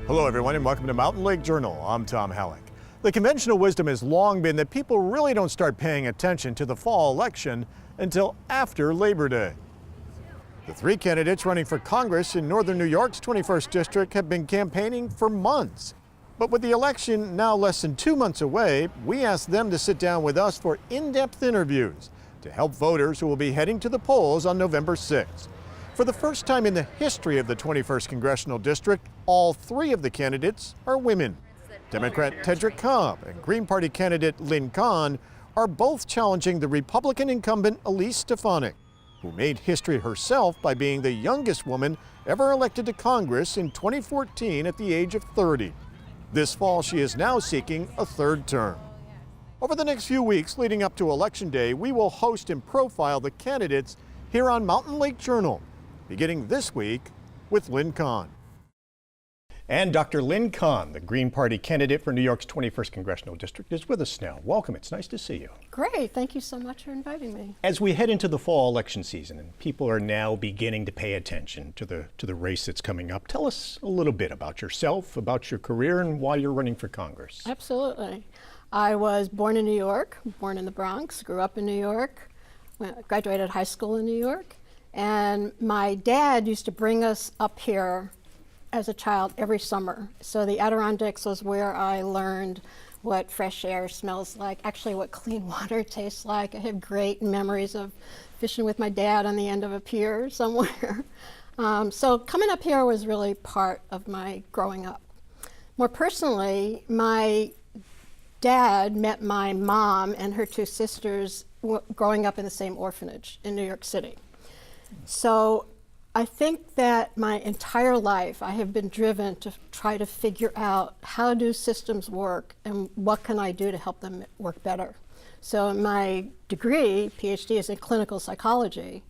Hello everyone and welcome to Mountain Lake Journal. I'm Tom Halleck. The conventional wisdom has long been that people really don't start paying attention to the fall election until after Labor Day. The three candidates running for Congress in Northern New York's 21st District have been campaigning for months. But with the election now less than 2 months away, we asked them to sit down with us for in-depth interviews to help voters who will be heading to the polls on November 6th. For the first time in the history of the 21st Congressional District, all three of the candidates are women. Democrat Lynn Kahn and Green Party candidate Lynn Kahn are both challenging the Republican incumbent Elise Stefanik, who made history herself by being the youngest woman ever elected to Congress in 2014 at the age of 30. This fall, she is now seeking a third term. Over the next few weeks leading up to Election Day, we will host and profile the candidates here on Mountain Lake Journal, beginning this week with Lynn Kahn. And Dr. Lynn Kahn, the Green Party candidate for New York's 21st Congressional District, is with us now. Welcome. It's nice to see you. Great. Thank you so much for inviting me. As we head into the fall election season and people are now beginning to pay attention to the race that's coming up, tell us a little bit about yourself, about your career, and why you're running for Congress. Absolutely. I was born in New York, born in the Bronx, grew up in New York, graduated high school in New York, and my dad used to bring us up here as a child every summer. So the Adirondacks was where I learned what fresh air smells like, actually what clean water tastes like. I have great memories of fishing with my dad on the end of a pier somewhere. So coming up here was really part of my growing up. More personally, my dad met my mom and her two sisters growing up in the same orphanage in New York City. So I think that my entire life I have been driven to try to figure out how do systems work and what can I do to help them work better. So my degree, PhD, is in clinical psychology,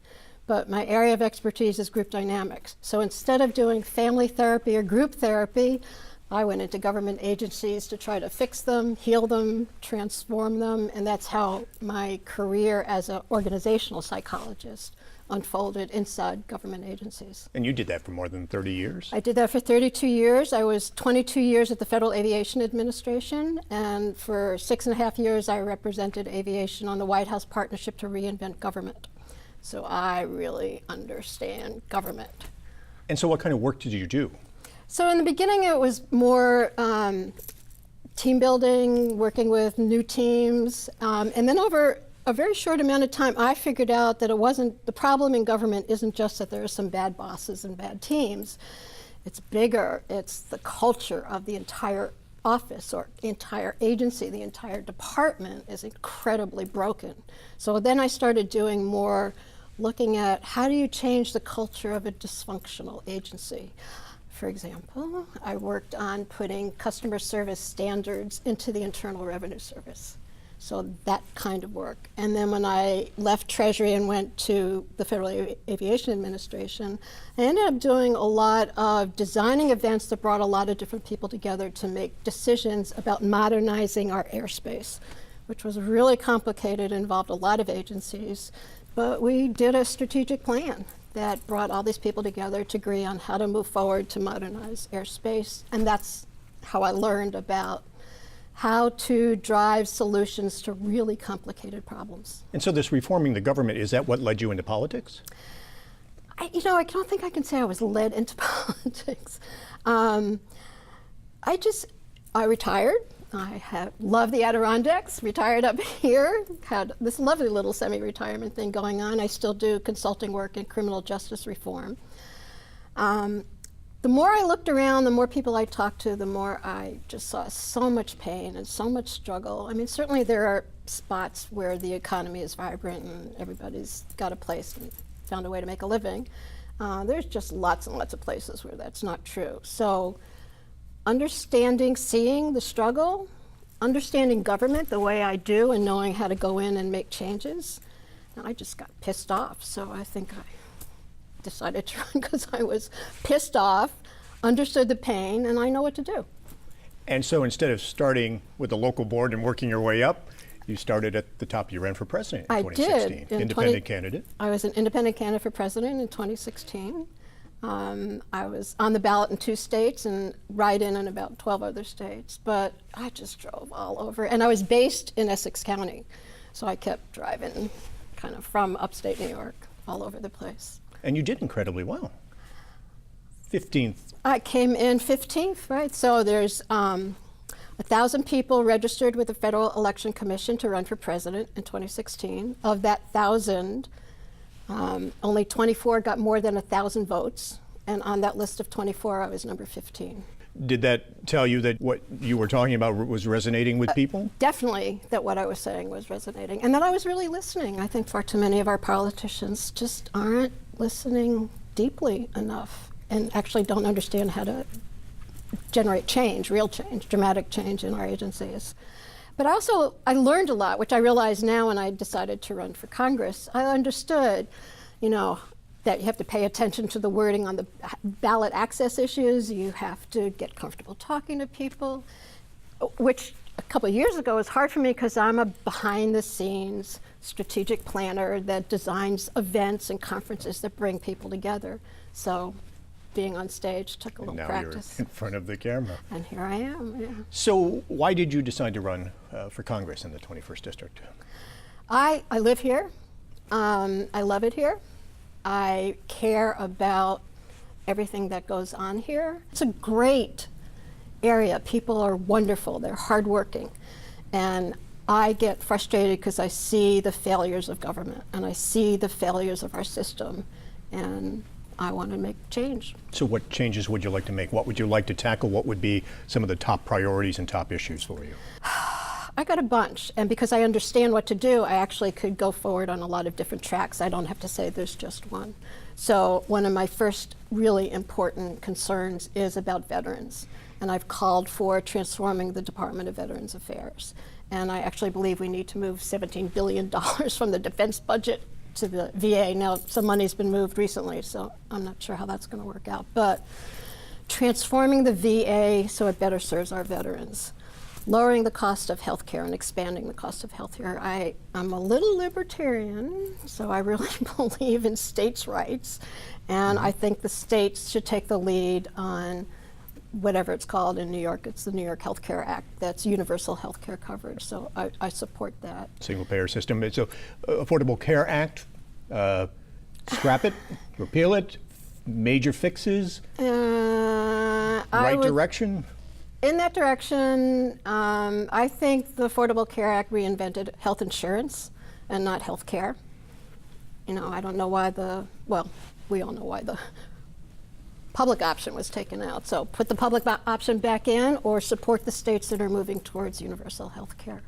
but my area of expertise is group dynamics. So instead of doing family therapy or group therapy, I went into government agencies to try to fix them, heal them, transform them, and that's how my career as an organizational psychologist unfolded inside government agencies. And you did that for more than 30 years? I did that for 32 years. I was 22 years at the Federal Aviation Administration, and for 6.5 years I represented aviation on the White House Partnership to Reinvent Government. So I really understand government. And so what kind of work did you do? So in the beginning it was more team building, working with new teams, and then over a very short amount of time, I figured out that the problem in government isn't just that there are some bad bosses and bad teams. It's bigger. It's the culture of the entire office or the entire agency, the entire department is incredibly broken. So then I started doing more looking at how do you change the culture of a dysfunctional agency. For example, I worked on putting customer service standards into the Internal Revenue Service. So that kind of work. And then when I left Treasury and went to the Federal Aviation Administration, I ended up doing a lot of designing events that brought a lot of different people together to make decisions about modernizing our airspace, which was really complicated, involved a lot of agencies. But we did a strategic plan that brought all these people together to agree on how to move forward to modernize airspace. And that's how I learned about how to drive solutions to really complicated problems. And so this reforming the government, is that what led you into politics? I don't think I can say I was led into politics. I retired. I love the Adirondacks, retired up here, had this lovely little semi-retirement thing going on. I still do consulting work in criminal justice reform. The more I looked around, the more people I talked to, the more I just saw so much pain and so much struggle. I mean, certainly there are spots where the economy is vibrant and everybody's got a place and found a way to make a living. There's just lots and lots of places where that's not true. So understanding, seeing the struggle, understanding government the way I do and knowing how to go in and make changes, and I just got pissed off. So I think I decided to run because I was pissed off, understood the pain, and I know what to do. And so instead of starting with the local board and working your way up, you started at the top. You ran for president in 2016. I did. Independent candidate. I was an independent candidate for president in 2016. I was on the ballot in 2 states and write-in in about 12 other states, but I just drove all over. And I was based in Essex County, so I kept driving kind of from upstate New York all over the place. And you did incredibly well. 15th. I came in 15th, right? So there's 1,000 people registered with the Federal Election Commission to run for president in 2016. Of that 1,000, only 24 got more than 1,000 votes. And on that list of 24, I was number 15. Did that tell you that what you were talking about was resonating with people? Definitely that what I was saying was resonating and that I was really listening. I think far too many of our politicians just aren't listening deeply enough and actually don't understand how to generate change, real change, dramatic change in our agencies. But also, I learned a lot, which I realize now when I decided to run for Congress. I understood, that you have to pay attention to the wording on the ballot access issues. You have to get comfortable talking to people, which a couple of years ago was hard for me because I'm a behind-the-scenes strategic planner that designs events and conferences that bring people together. So being on stage took a little practice. You're in front of the camera. And here I am, yeah. So why did you decide to run for Congress in the 21st District? I live here. I love it here. I care about everything that goes on here. It's a great area. People are wonderful. They're hardworking. And I get frustrated because I see the failures of government and I see the failures of our system. And I want to make change. So what changes would you like to make? What would you like to tackle? What would be some of the top priorities and top issues for you? I got a bunch, and because I understand what to do, I actually could go forward on a lot of different tracks. I don't have to say there's just one. So one of my first really important concerns is about veterans, and I've called for transforming the Department of Veterans Affairs. And I actually believe we need to move $17 billion from the defense budget to the VA. Now, some money's been moved recently, so I'm not sure how that's going to work out. But transforming the VA so it better serves our veterans. Lowering the cost of health care and expanding the cost of health care. I'm a little libertarian, so I really believe in states' rights. And I think the states should take the lead on whatever it's called in New York. It's the New York Health Care Act. That's universal health care coverage. So I support that. Single payer system. So Affordable Care Act, scrap it, repeal it, major fixes, right direction? In that direction, I think the Affordable Care Act reinvented health insurance and not health care. I don't know why we all know why the public option was taken out. So put the public option back in or support the states that are moving towards universal health care.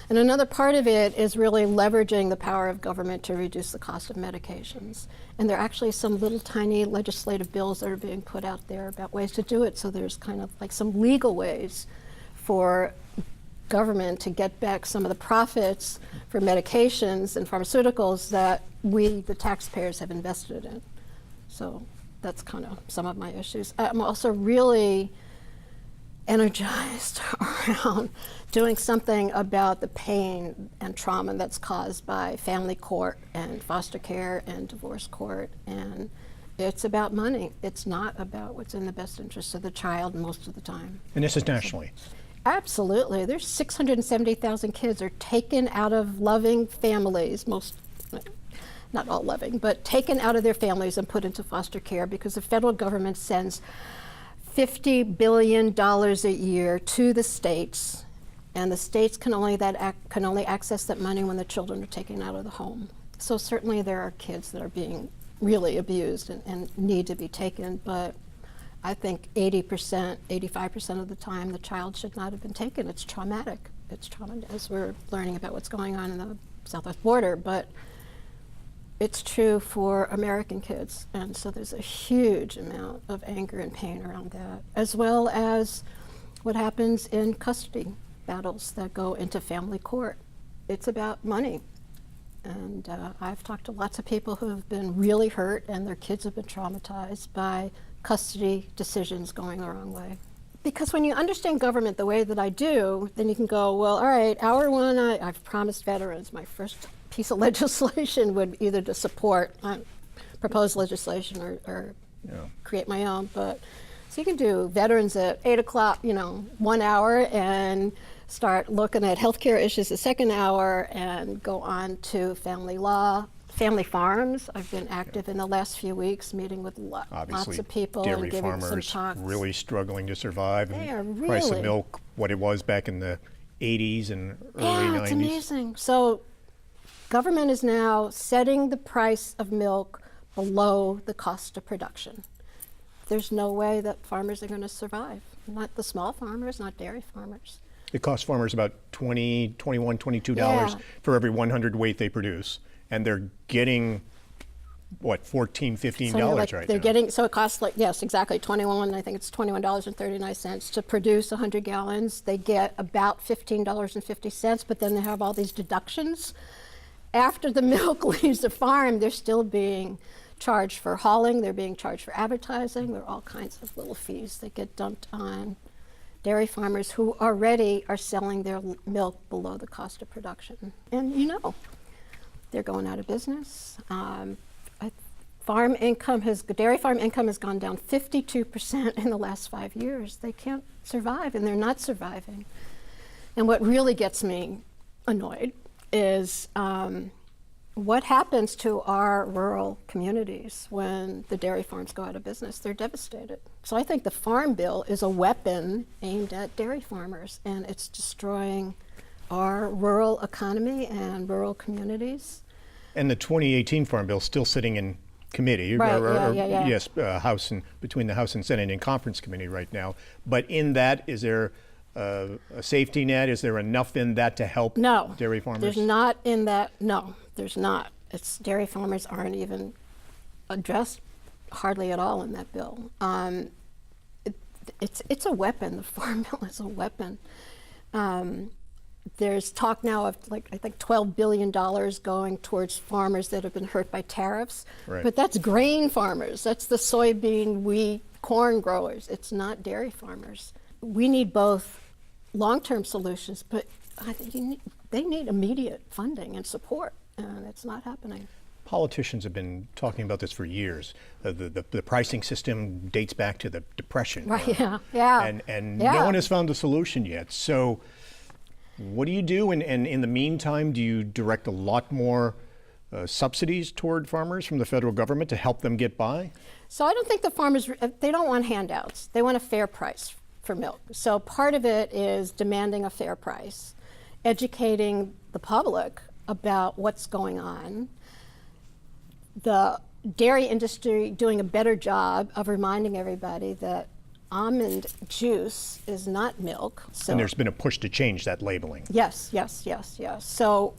And another part of it is really leveraging the power of government to reduce the cost of medications. And there are actually some little tiny legislative bills that are being put out there about ways to do it. So there's kind of like some legal ways for government to get back some of the profits for medications and pharmaceuticals that we, the taxpayers, have invested in. So that's kind of some of my issues. I'm also really energized around doing something about the pain and trauma that's caused by family court and foster care and divorce court. And it's about money. It's not about what's in the best interest of the child most of the time. And this is nationally? Absolutely. There's 670,000 kids are taken out of loving families, not all loving, but taken out of their families and put into foster care because the federal government sends $50 billion a year to the states, and the states can only access that money when the children are taken out of the home. So certainly there are kids that are being really abused and need to be taken, but I think 80%, 85% of the time the child should not have been taken. It's traumatic. It's traumatic as we're learning about what's going on in the southwest border, but it's true for American kids, and so there's a huge amount of anger and pain around that, as well as what happens in custody battles that go into family court. It's about money, and I've talked to lots of people who have been really hurt and their kids have been traumatized by custody decisions going the wrong way. Because when you understand government the way that I do, then you can go, well, all right, hour one, I've promised veterans my first piece of legislation would either to support proposed legislation or create my own. But so you can do veterans at 8 o'clock, 1 hour, and start looking at healthcare issues the second hour, and go on to family law, family farms. I've been active in the last few weeks, meeting with lots of people and dairy giving some farmers talks. really struggling to survive. They are Price of really. milk, what it was back in the 80s and early 90s. Yeah, it's amazing. So government is now setting the price of milk below the cost of production. There's no way that farmers are going to survive. Not the small farmers, not dairy farmers. It costs farmers about $20, $21, $22 Yeah. for every 100 weight they produce. And they're getting, what, $14, $15 right they're now. getting, so it costs yes, exactly, I think it's $21.39 to produce 100 gallons. They get about $15.50, but then they have all these deductions. After the milk leaves the farm, they're still being charged for hauling, they're being charged for advertising, there are all kinds of little fees that get dumped on dairy farmers who already are selling their milk below the cost of production. And they're going out of business. Dairy farm income has gone down 52% in the last 5 years. They can't survive, and they're not surviving. And what really gets me annoyed is what happens to our rural communities when the dairy farms go out of business. They're devastated. So I think the Farm Bill is a weapon aimed at dairy farmers, and it's destroying our rural economy and rural communities. And the 2018 Farm Bill is still sitting in committee, Right, yeah. yes, between the House and Senate and conference committee right now. But in that, is there a safety net? Is there enough in that to help dairy farmers? There's not in that. No, there's not. Dairy farmers aren't even addressed hardly at all in that bill. It's a weapon. The Farm Bill is a weapon. There's talk now of I think $12 billion going towards farmers that have been hurt by tariffs. Right. But that's grain farmers. That's the soybean, wheat, corn growers. It's not dairy farmers. We need both long-term solutions, but I think they need immediate funding and support, and it's not happening. Politicians have been talking about this for years. The pricing system dates back to the Depression. Right, yeah. And no one has found a solution yet. So what do you do? And in the meantime, do you direct a lot more subsidies toward farmers from the federal government to help them get by? So I don't think the farmers, they don't want handouts. They want a fair price for milk. So part of it is demanding a fair price, educating the public about what's going on, the dairy industry doing a better job of reminding everybody that almond juice is not milk. So And there's been a push to change that labeling. Yes. So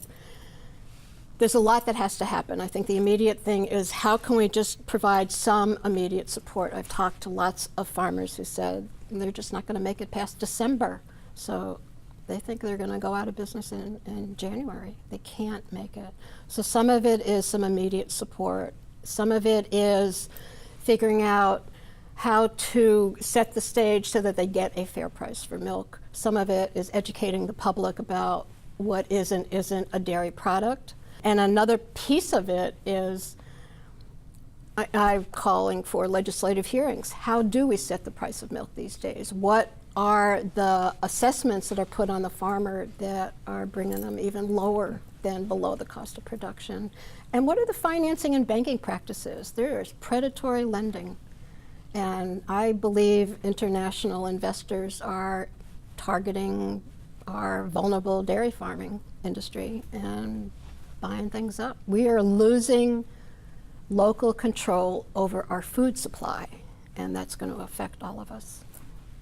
there's a lot that has to happen. I think the immediate thing is how can we just provide some immediate support? I've talked to lots of farmers who said they're just not going to make it past December. So they think they're going to go out of business in January. They can't make it. So some of it is some immediate support. Some of it is figuring out how to set the stage so that they get a fair price for milk. Some of it is educating the public about what is and isn't a dairy product. And another piece of it is I'm calling for legislative hearings. How do we set the price of milk these days? What are the assessments that are put on the farmer that are bringing them even lower than below the cost of production? And what are the financing and banking practices? There's predatory lending. And I believe international investors are targeting our vulnerable dairy farming industry and buying things up. We are losing local control over our food supply, and that's going to affect all of us.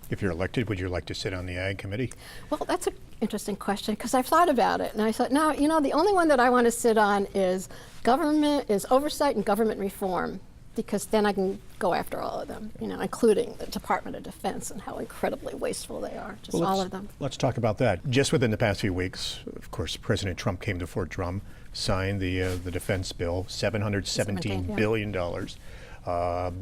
If you're elected, would you like to sit on the Ag Committee? Well, that's an interesting question, because I've thought about it, and I thought, no, the only one that I want to sit on is oversight and government reform, because then I can go after all of them, including the Department of Defense and how incredibly wasteful they are, just all of them. Let's talk about that. Just within the past few weeks, of course, President Trump came to Fort Drum, signed the defense bill, $717 billion.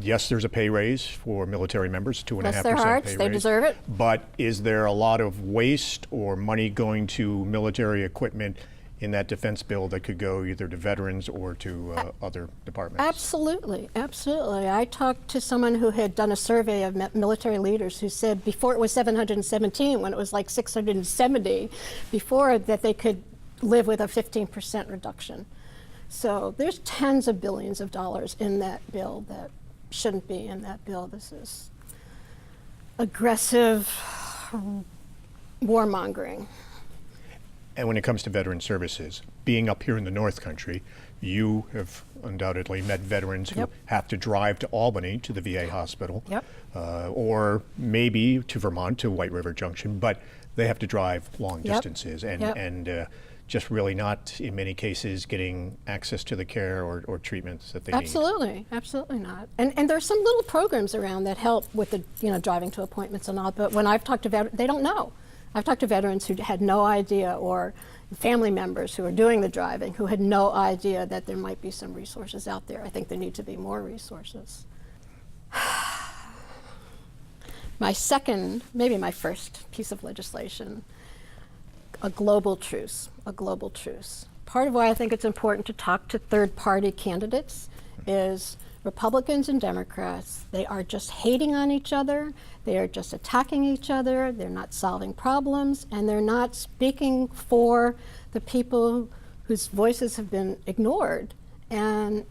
Yes, there's a pay raise for military members, 2.5% Bless their hearts, pay they raise. deserve it. But is there a lot of waste or money going to military equipment in that defense bill that could go either to veterans or to other departments? Absolutely, absolutely. I talked to someone who had done a survey of military leaders who said before it was 717, when it was like 670, before that they could live with a 15% reduction. So there's tens of billions of dollars in that bill that shouldn't be in that bill. This is aggressive warmongering. And when it comes to veteran services, being up here in the North Country, you have undoubtedly met veterans who Yep. have to drive to Albany to the VA hospital, Yep. or maybe to Vermont to White River Junction, but they have to drive long Yep. distances and, Yep. and just really not, in many cases, getting access to the care or treatments that they need. Absolutely, absolutely not. And there's some little programs around that help with the driving to appointments and all. But when I've talked to veterans, they don't know. I've talked to veterans who had no idea, or family members who are doing the driving who had no idea that there might be some resources out there. I think there need to be more resources. My second, maybe my first piece of legislation, a global truce, a global truce. Part of why I think it's important to talk to third-party candidates is Republicans and Democrats, they are just hating on each other, they are just attacking each other, they're not solving problems, and they're not speaking for the people whose voices have been ignored. And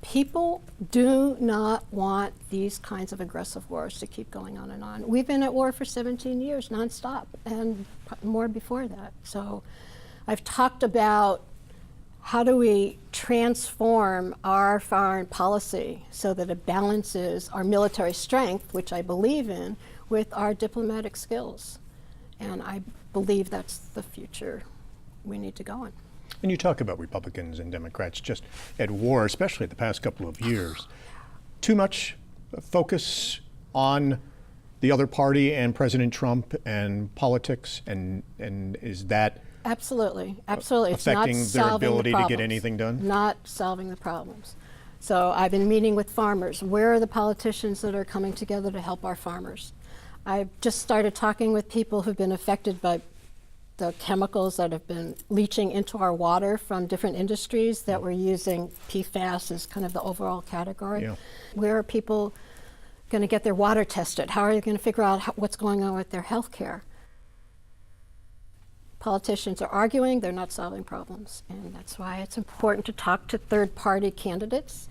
people do not want these kinds of aggressive wars to keep going on and on. We've been at war for 17 years nonstop, and more before that. So I've talked about how do we transform our foreign policy so that it balances our military strength, which I believe in, with our diplomatic skills. And I believe that's the future we need to go in. And you talk about Republicans and Democrats just at war, especially the past couple of years. Too much focus on the other party and President Trump and politics, and is that Absolutely, absolutely. affecting it's their not solving ability the to get problems. anything done? Not solving the problems. So I've been meeting with farmers. Where are the politicians that are coming together to help our farmers? I've just started talking with people who've been affected by the chemicals that have been leaching into our water from different industries that we're using PFAS as kind of the overall category. Yeah. Where are people going to get their water tested? How are they going to figure out what's going on with their health care? Politicians are arguing, they're not solving problems, and that's why it's important to talk to third-party candidates.